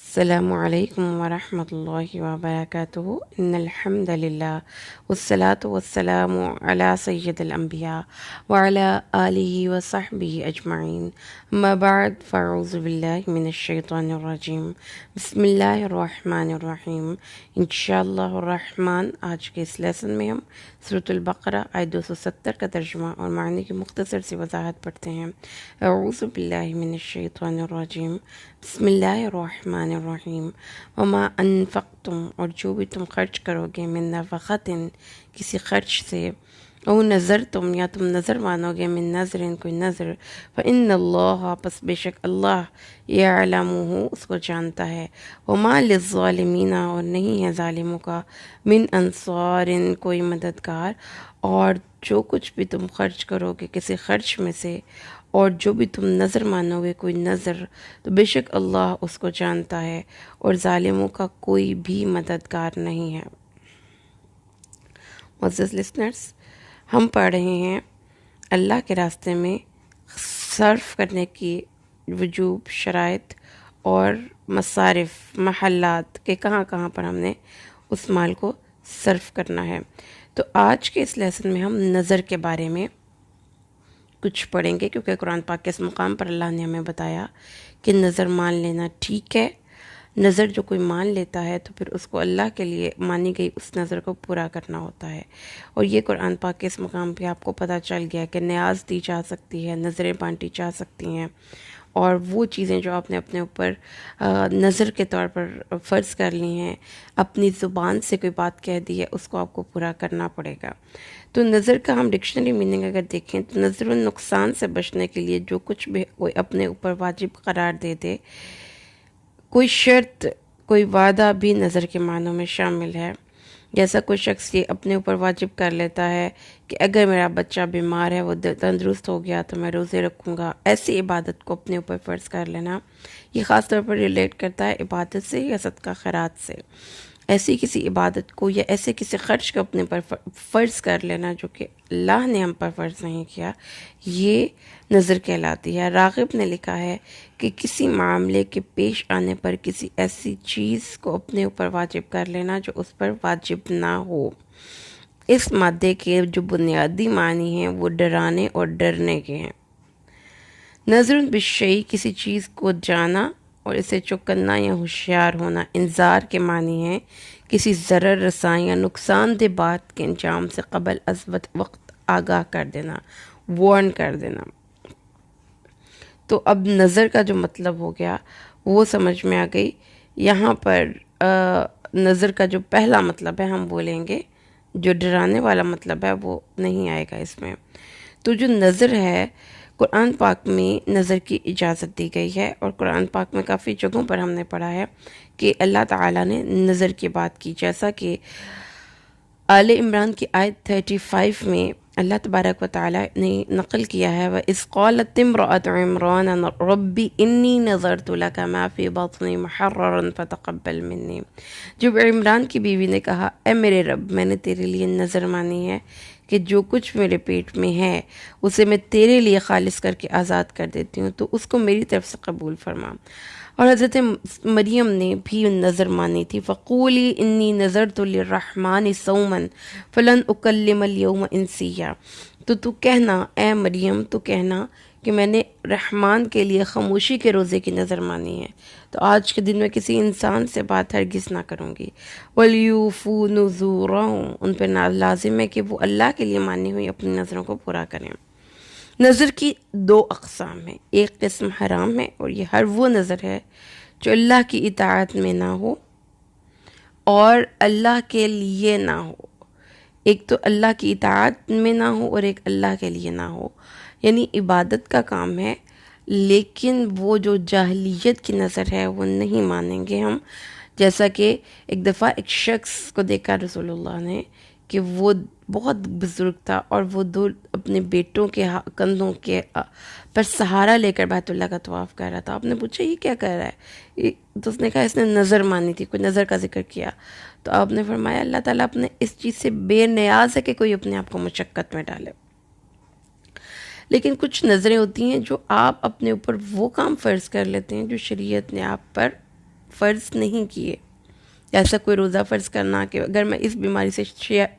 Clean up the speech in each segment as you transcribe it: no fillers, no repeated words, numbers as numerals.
السلام علیکم ورحمۃ اللہ وبرکاتہ ان الحمد للہ والصلاة والسلام علی سید الانبیاء وعلی آلہ وصحبہ اجمعین اما بعد فاعوذ باللہ من الشیطان الرجیم بسم اللہ الرحمن الرحیم انشاءاللہ الرحمن۔ آج کے اس لیسن میں ہم سورۃ البقرہ آیت 270 کا ترجمہ اور معنی کی مختصر سی وضاحت پڑھتے ہیں۔ اعوذ باللہ من الشیطان الرجیم بسم اللہ الرحمن الرحیم وما انفقتم، اور جو بھی تم خرچ کرو گے، من نفقۃ، کسی خرچ سے، او نظر تم، یا تم نظر مانو گے، من نظر، کوئی نظر، فإن اللہ، پس بے شک اللہ، یعلمہ، اس کو جانتا ہے، وما للظالمین، اور نہیں ہے ظالموں کا، من انصار، کوئی مددگار۔ اور جو کچھ بھی تم خرچ کرو گے کسی خرچ میں سے، اور جو بھی تم نظر مانو گے کوئی نظر، تو بے شک اللہ اس کو جانتا ہے، اور ظالموں کا کوئی بھی مددگار نہیں ہے۔ معزز لسنرز، ہم پڑھ رہے ہیں اللہ کے راستے میں صرف کرنے کی وجوب، شرائط اور مصارف، محلات کہ کہاں کہاں پر ہم نے اس مال کو صرف کرنا ہے۔ تو آج کے اس لیسن میں ہم نظر کے بارے میں کچھ پڑھیں گے، کیونکہ قرآن پاک کے اس مقام پر اللہ نے ہمیں بتایا کہ نظر مان لینا ٹھیک ہے۔ نظر جو کوئی مان لیتا ہے تو پھر اس کو اللہ کے لیے مانی گئی اس نظر کو پورا کرنا ہوتا ہے، اور یہ قرآن پاک کے اس مقام پہ آپ کو پتہ چل گیا کہ نیاز دی جا سکتی ہے، نظریں بانٹی جا سکتی ہیں، اور وہ چیزیں جو آپ نے اپنے اوپر نظر کے طور پر فرض کر لی ہیں، اپنی زبان سے کوئی بات کہہ دی ہے، اس کو آپ کو پورا کرنا پڑے گا۔ تو نظر کا ہم ڈکشنری میننگ اگر دیکھیں تو نظر النقصان سے بچنے کے لیے جو کچھ بھی کوئی اپنے اوپر واجب قرار دے دے، کوئی شرط، کوئی وعدہ بھی نظر کے معنوں میں شامل ہے۔ جیسا کوئی شخص یہ اپنے اوپر واجب کر لیتا ہے کہ اگر میرا بچہ بیمار ہے، وہ تندرست ہو گیا تو میں روزے رکھوں گا، ایسی عبادت کو اپنے اوپر فرض کر لینا، یہ خاص طور پر ریلیٹ کرتا ہے عبادت سے یا صدقہ خیرات سے۔ ایسی کسی عبادت کو یا ایسے کسی خرچ کو اپنے پر فرض کر لینا جو کہ اللہ نے ہم پر فرض نہیں کیا، یہ نظر کہلاتی ہے۔ راغب نے لکھا ہے کہ کسی معاملے کے پیش آنے پر کسی ایسی چیز کو اپنے اوپر واجب کر لینا جو اس پر واجب نہ ہو۔ اس مادے کے جو بنیادی معنی ہیں وہ ڈرانے اور ڈرنے کے ہیں۔ نظر بالشیء، کسی چیز کو جانا اور اسے چوکنا یا ہوشیار ہونا۔ انذار کے معنی ہیں کسی ضرر رساں یا نقصان دہ بات کے انجام سے قبل از وقت آگاہ کر دینا، وارن کر دینا۔ تو اب نظر کا جو مطلب ہو گیا وہ سمجھ میں آ گئی۔ یہاں پر نظر کا جو پہلا مطلب ہے ہم بولیں گے، جو ڈرانے والا مطلب ہے وہ نہیں آئے گا اس میں۔ تو جو نظر ہے، قرآن پاک میں نظر کی اجازت دی گئی ہے، اور قرآن پاک میں کافی جگہوں پر ہم نے پڑھا ہے کہ اللہ تعالیٰ نے نظر کی بات کی، جیسا کہ آل عمران کی آیت 35 میں اللہ تبارک و تعالیٰ نے نقل کیا ہے، وَإِذْ قَالَتِ امْرَأَتُ عِمْرَانَ رَبِّ إِنِّي نَظَرْتُ لَكَ مَا فِي بَطْنِي مُحَرَّرًا فَتَقَبَّلْ مِنِّي۔ جب عمران کی بیوی نے کہا، اے میرے رب، میں نے تیرے لیے نظر مانی ہے کہ جو کچھ میرے پیٹ میں ہے اسے میں تیرے لیے خالص کر کے آزاد کر دیتی ہوں، تو اس کو میری طرف سے قبول فرما۔ اور حضرت مریم نے بھی نظر مانی تھی، فقولی انی نظرت للرحمن صوما فلن اکلم اليوم انسیا۔ تو کہنا، اے مریم، تو کہنا کہ میں نے رحمان کے لیے خاموشی کے روزے کی نظر مانی ہے، تو آج کے دن میں کسی انسان سے بات ہرگز نہ کروں گی۔ وَلْيُوفُوا نُذُورَهُمْ، ان پہ لازم ہے کہ وہ اللہ کے لیے مانی ہوئی اپنی نظروں کو پورا کریں۔ نظر کی دو اقسام ہیں، ایک قسم حرام ہے، اور یہ ہر وہ نظر ہے جو اللہ کی اطاعت میں نہ ہو اور اللہ کے لیے نہ ہو۔ ایک تو اللہ کی اطاعت میں نہ ہو اور ایک اللہ کے لیے نہ ہو، یعنی عبادت کا کام ہے، لیکن وہ جو جاہلیت کی نظر ہے وہ نہیں مانیں گے ہم۔ جیسا کہ ایک دفعہ ایک شخص کو دیکھا رسول اللہ نے کہ وہ بہت بزرگ تھا، اور وہ دو اپنے بیٹوں کے کندھوں کے پر سہارا لے کر بیت اللہ کا طواف کر رہا تھا۔ آپ نے پوچھا یہ کیا کر رہا ہے؟ تو اس نے کہا اس نے نظر مانی تھی، کوئی نظر کا ذکر کیا۔ تو آپ نے فرمایا اللہ تعالیٰ اپنے اس چیز سے بے نیاز ہے کہ کوئی اپنے آپ کو مشقت میں ڈالے۔ لیکن کچھ نظریں ہوتی ہیں جو آپ اپنے اوپر وہ کام فرض کر لیتے ہیں جو شریعت نے آپ پر فرض نہیں کیے، ایسا کوئی روزہ فرض کرنا کہ اگر میں اس بیماری سے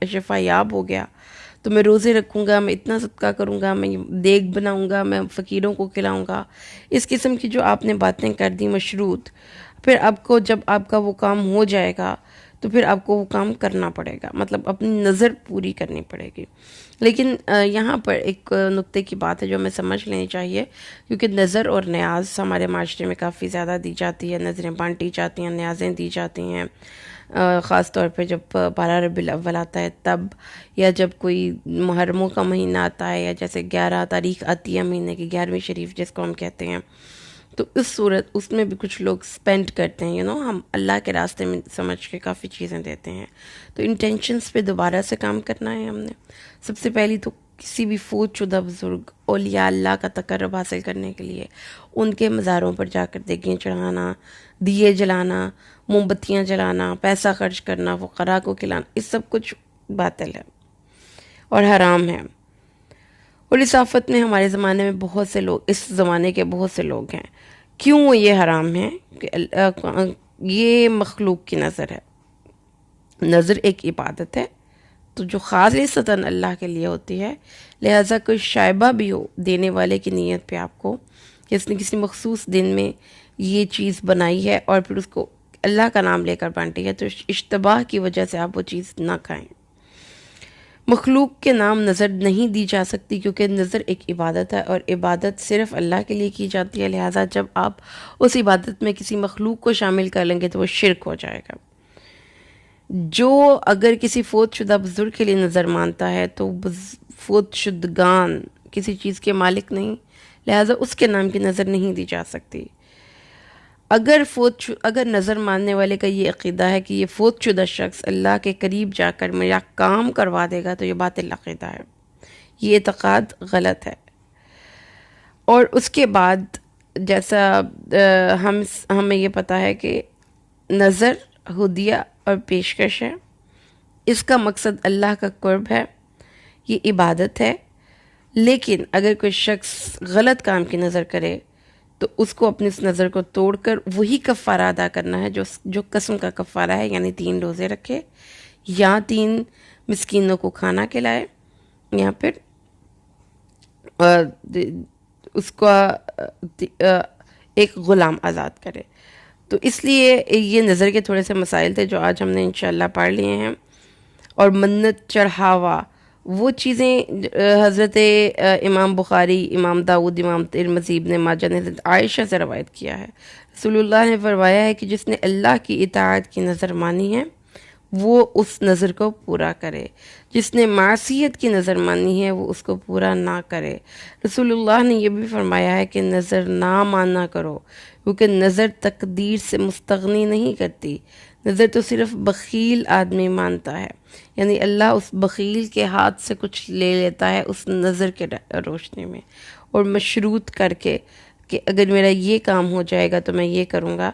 شفا یاب ہو گیا تو میں روزے رکھوں گا، میں اتنا صدقہ کروں گا، میں دیگ بناؤں گا، میں فقیروں کو کھلاؤں گا، اس قسم کی جو آپ نے باتیں کر دی مشروط، پھر آپ کو جب آپ کا وہ کام ہو جائے گا تو پھر آپ کو وہ کام کرنا پڑے گا، مطلب اپنی نظر پوری کرنی پڑے گی۔ لیکن یہاں پر ایک نقطے کی بات ہے جو ہمیں سمجھ لینی چاہیے، کیونکہ نظر اور نیاز ہمارے معاشرے میں کافی زیادہ دی جاتی ہے، نظریں بانٹی جاتی ہیں، نیازیں دی جاتی ہیں، خاص طور پہ جب 12 ربیع الاول آتا ہے تب، یا جب کوئی محرموں کا مہینہ آتا ہے، یا جیسے 11 تاریخ آتی ہے مہینے کی 11ویں شریف جس کو ہم کہتے ہیں، تو اس صورت اس میں بھی کچھ لوگ سپینڈ کرتے ہیں، ہم اللہ کے راستے میں سمجھ کے کافی چیزیں دیتے ہیں۔ تو انٹینشنز پہ دوبارہ سے کام کرنا ہے ہم نے۔ سب سے پہلی تو کسی بھی فوت شدہ بزرگ اولیاء اللہ کا تقرب حاصل کرنے کے لیے ان کے مزاروں پر جا کر دیگیں چڑھانا، دیے جلانا، موم بتیاں جلانا، پیسہ خرچ کرنا، فقراء کو کھلانا، یہ سب کچھ باطل ہے اور حرام ہے۔ اور اس آفت میں ہمارے زمانے میں بہت سے لوگ، اس زمانے کے بہت سے لوگ ہیں۔ کیوں یہ حرام ہے؟ کہ یہ مخلوق کی نظر ہے۔ نظر ایک عبادت ہے تو جو خالصتاً اللہ کے لیے ہوتی ہے، لہٰذا کوئی شائبہ بھی ہو دینے والے کی نیت پہ آپ کو، کہ اس نے کسی مخصوص دن میں یہ چیز بنائی ہے اور پھر اس کو اللہ کا نام لے کر بانٹی ہے، تو اشتباہ کی وجہ سے آپ وہ چیز نہ کھائیں۔ مخلوق کے نام نظر نہیں دی جا سکتی، کیونکہ نظر ایک عبادت ہے اور عبادت صرف اللہ کے لیے کی جاتی ہے، لہٰذا جب آپ اس عبادت میں کسی مخلوق کو شامل کر لیں گے تو وہ شرک ہو جائے گا۔ جو اگر کسی فوت شدہ بزرگ کے لیے نظر مانتا ہے تو فوت شدگان کسی چیز کے مالک نہیں، لہٰذا اس کے نام کی نظر نہیں دی جا سکتی۔ اگر نظر ماننے والے کا یہ عقیدہ ہے کہ یہ فوت شدہ شخص اللہ کے قریب جا کر میرا کام کروا دے گا تو یہ باطل عقیدہ ہے، یہ اعتقاد غلط ہے۔ اور اس کے بعد جیسا ہمیں یہ پتہ ہے کہ نظر ہدیہ اور پیشکش ہے، اس کا مقصد اللہ کا قرب ہے، یہ عبادت ہے۔ لیکن اگر کوئی شخص غلط کام کی نظر کرے تو اس کو اپنی اس نظر کو توڑ کر وہی کفارہ ادا کرنا ہے جو قسم کا کفارہ ہے، یعنی 3 روزے رکھے یا 3 مسکینوں کو کھانا کھلائے، یا پھر اس کا ایک غلام آزاد کرے۔ تو اس لیے یہ نظر کے تھوڑے سے مسائل تھے جو آج ہم نے انشاءاللہ پڑھ لیے ہیں۔ اور منت چڑھاوا وہ چیزیں حضرت امام بخاری، امام داؤد، امام ترمذی، ابن ماجہ نے عائشہ سے روایت کیا ہے، رسول اللہ نے فرمایا ہے کہ جس نے اللہ کی اطاعت کی نظر مانی ہے وہ اس نظر کو پورا کرے، جس نے معصیت کی نظر مانی ہے وہ اس کو پورا نہ کرے۔ رسول اللہ نے یہ بھی فرمایا ہے کہ نظر نہ ماننا کرو، کیونکہ نظر تقدیر سے مستغنی نہیں کرتی، نظر تو صرف بخیل آدمی مانتا ہے، یعنی اللہ اس بخیل کے ہاتھ سے کچھ لے لیتا ہے اس نظر کے روشنی میں، اور مشروط کر کے کہ اگر میرا یہ کام ہو جائے گا تو میں یہ کروں گا،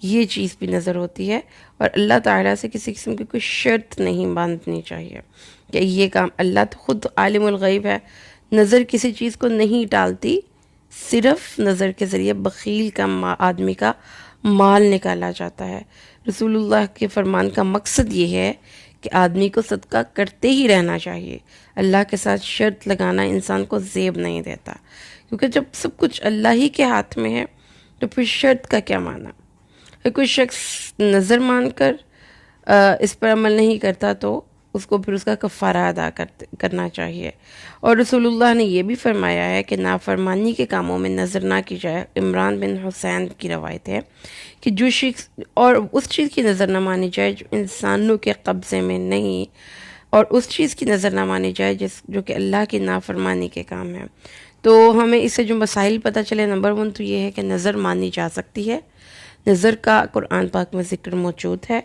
یہ چیز بھی نظر ہوتی ہے۔ اور اللہ تعالیٰ سے کسی قسم کی کوئی شرط نہیں باندھنی چاہیے کہ یہ کام، اللہ تو خود عالم الغیب ہے، نظر کسی چیز کو نہیں ٹالتی، صرف نظر کے ذریعے بخیل کا آدمی کا مال نکالا جاتا ہے۔ رسول اللہ کے فرمان کا مقصد یہ ہے کہ آدمی کو صدقہ کرتے ہی رہنا چاہیے، اللہ کے ساتھ شرط لگانا انسان کو زیب نہیں دیتا، کیونکہ جب سب کچھ اللہ ہی کے ہاتھ میں ہے تو پھر شرط کا کیا معنی؟ اگر کوئی شخص نظر مان کر اس پر عمل نہیں کرتا تو اس کو پھر اس کا کفارہ ادا کرنا چاہیے۔ اور رسول اللہ نے یہ بھی فرمایا ہے کہ نافرمانی کے کاموں میں نظر نہ کی جائے۔ عمران بن حسین کی روایت ہے کہ جو شخص، اور اس چیز کی نظر نہ مانی جائے جو انسانوں کے قبضے میں نہیں، اور اس چیز کی نظر نہ مانی جائے جو کہ اللہ کی نافرمانی کے کام ہے۔ تو ہمیں اس سے جو مسائل پتہ چلے، نمبر 1 تو یہ ہے کہ نظر مانی جا سکتی ہے، نظر کا قرآن پاک میں ذکر موجود ہے۔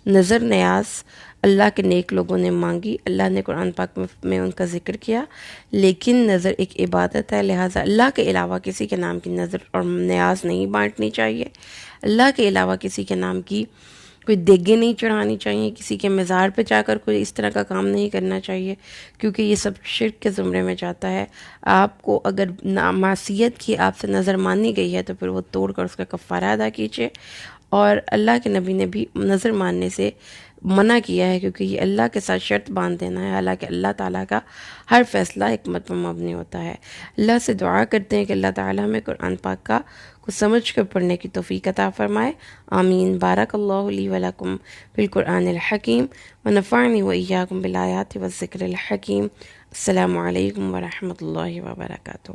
نظر نیاز اللہ کے نیک لوگوں نے مانگی، اللہ نے قرآن پاک میں ان کا ذکر کیا، لیکن نظر ایک عبادت ہے، لہٰذا اللہ کے علاوہ کسی کے نام کی نظر اور نیاز نہیں بانٹنی چاہیے، اللہ کے علاوہ کسی کے نام کی کوئی دیگیں نہیں چڑھانی چاہیے، کسی کے مزار پہ جا کر کوئی اس طرح کا کام نہیں کرنا چاہیے، کیونکہ یہ سب شرک کے زمرے میں جاتا ہے۔ آپ کو اگر معصیت کی آپ سے نظر مانی گئی ہے تو پھر وہ توڑ کر اس کا کفارہ ادا کیجیے، اور اللہ کے نبی نے بھی نظر ماننے سے منع کیا ہے، کیونکہ یہ اللہ کے ساتھ شرط باندھ دینا ہے، حالانکہ اللہ تعالیٰ کا ہر فیصلہ حکمت پر مبنی ہوتا ہے۔ اللہ سے دعا کرتے ہیں کہ اللہ تعالیٰ ہمیں قرآن پاک کا کچھ سمجھ کر پڑھنے کی توفیق عطا فرمائے، آمین۔ بارک اللہ لی ولکم بالقرآن الحکیم ونفعنی وإیاکم بالآیات والذکر الحکیم۔ السلام علیکم ورحمۃ اللہ وبرکاتہ۔